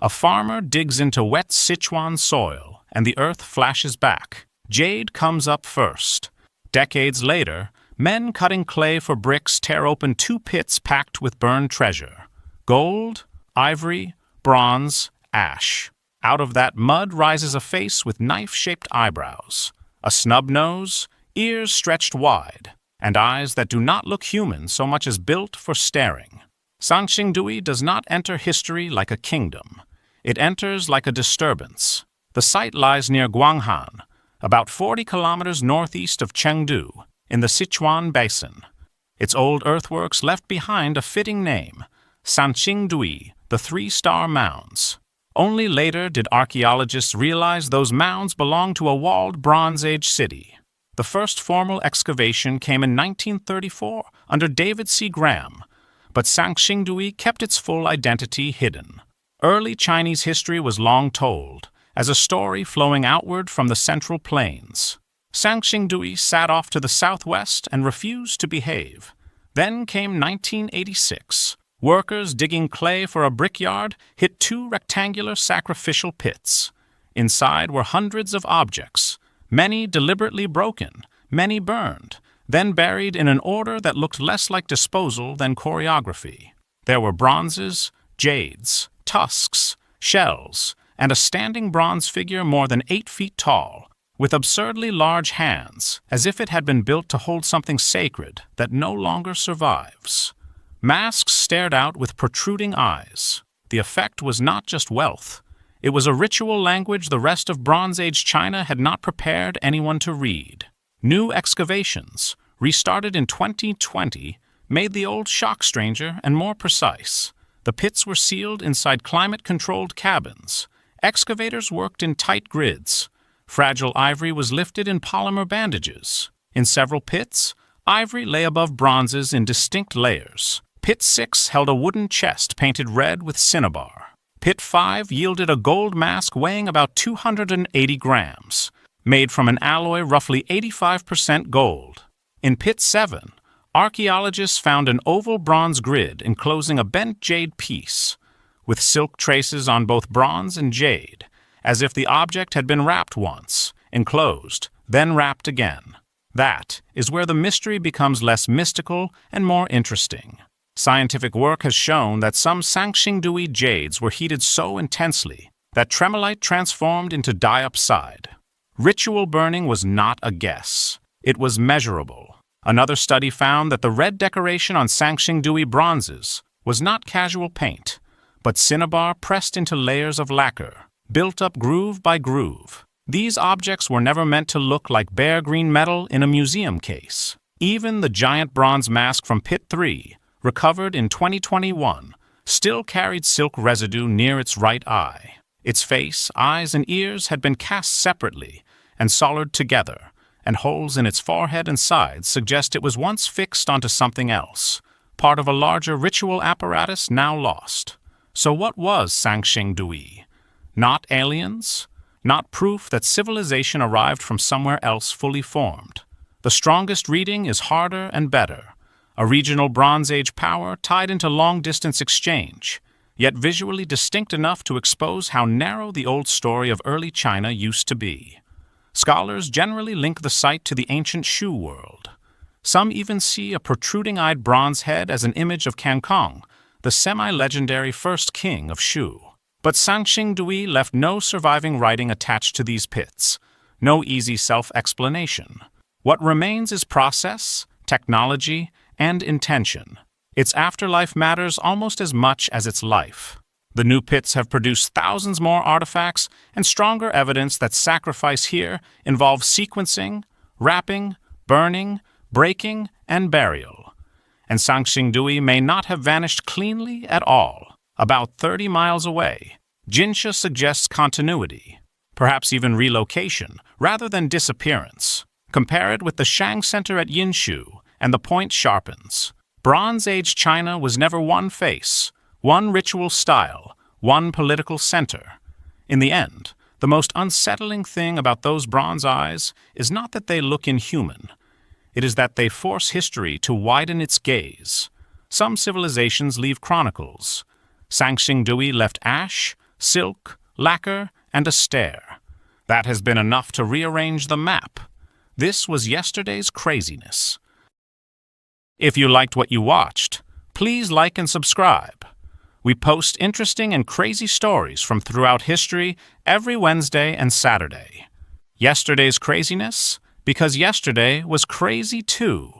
A farmer digs into wet Sichuan soil, and the earth flashes back. Jade comes up first. Decades later, men cutting clay for bricks tear open 2 pits packed with burned treasure. Gold, ivory, bronze, ash. Out of that mud rises a face with knife-shaped eyebrows, a snub nose, ears stretched wide, and eyes that do not look human so much as built for staring. Sanxingdui does not enter history like a kingdom. It enters like a disturbance. The site lies near Guanghan, about 40 kilometers northeast of Chengdu, in the Sichuan Basin. Its old earthworks left behind a fitting name, Sanxingdui, the 3-star mounds. Only later did archaeologists realize those mounds belonged to a walled Bronze Age city. The first formal excavation came in 1934 under David C. Graham, but Sanxingdui kept its full identity hidden. Early Chinese history was long told, as a story flowing outward from the Central Plains. Sanxingdui sat off to the southwest and refused to behave. Then came 1986. Workers digging clay for a brickyard hit 2 rectangular sacrificial pits. Inside were hundreds of objects, many deliberately broken, many burned, then buried in an order that looked less like disposal than choreography. There were bronzes, jades, tusks, shells, and a standing bronze figure more than 8 feet tall, with absurdly large hands, as if it had been built to hold something sacred that no longer survives. Masks stared out with protruding eyes. The effect was not just wealth. It was a ritual language the rest of Bronze Age China had not prepared anyone to read. New excavations, restarted in 2020, made the old shock stranger and more precise. The pits were sealed inside climate-controlled cabins. Excavators worked in tight grids. Fragile ivory was lifted in polymer bandages. In several pits, ivory lay above bronzes in distinct layers. Pit 6 held a wooden chest painted red with cinnabar. Pit 5 yielded a gold mask weighing about 280 grams, made from an alloy roughly 85% gold. In Pit 7, archaeologists found an oval bronze grid enclosing a bent jade piece, with silk traces on both bronze and jade, as if the object had been wrapped once, enclosed, then wrapped again. That is where the mystery becomes less mystical and more interesting. Scientific work has shown that some Sanxingdui jades were heated so intensely that tremolite transformed into diopside. Ritual burning was not a guess. It was measurable. Another study found that the red decoration on Sanxingdui bronzes was not casual paint, but cinnabar pressed into layers of lacquer, built up groove by groove. These objects were never meant to look like bare green metal in a museum case. Even the giant bronze mask from Pit 3, recovered in 2021, still carried silk residue near its right eye. Its face, eyes, and ears had been cast separately and soldered together, and holes in its forehead and sides suggest it was once fixed onto something else, part of a larger ritual apparatus now lost. So what was Sanxingdui? Not aliens? Not proof that civilization arrived from somewhere else fully formed. The strongest reading is harder and better, a regional Bronze Age power tied into long-distance exchange, yet visually distinct enough to expose how narrow the old story of early China used to be. Scholars generally link the site to the ancient Shu world. Some even see a protruding-eyed bronze head as an image of Kangkong, the semi-legendary first king of Shu. But Sanxingdui left no surviving writing attached to these pits, no easy self-explanation. What remains is process, technology, and intention. Its afterlife matters almost as much as its life. The new pits have produced thousands more artifacts and stronger evidence that sacrifice here involves sequencing, wrapping, burning, breaking, and burial. And Sanxingdui may not have vanished cleanly at all. About 30 miles away, Jinsha suggests continuity, perhaps even relocation, rather than disappearance. Compare it with the Shang Center at Yinshu, and the point sharpens. Bronze Age China was never one face, one ritual style, one political center. In the end, the most unsettling thing about those bronze eyes is not that they look inhuman. It is that they force history to widen its gaze. Some civilizations leave chronicles. Sanxingdui left ash, silk, lacquer, and a stair. That has been enough to rearrange the map. This was yesterday's craziness. If you liked what you watched, please like and subscribe. We post interesting and crazy stories from throughout history every Wednesday and Saturday. Yesterday's craziness? Because yesterday was crazy too.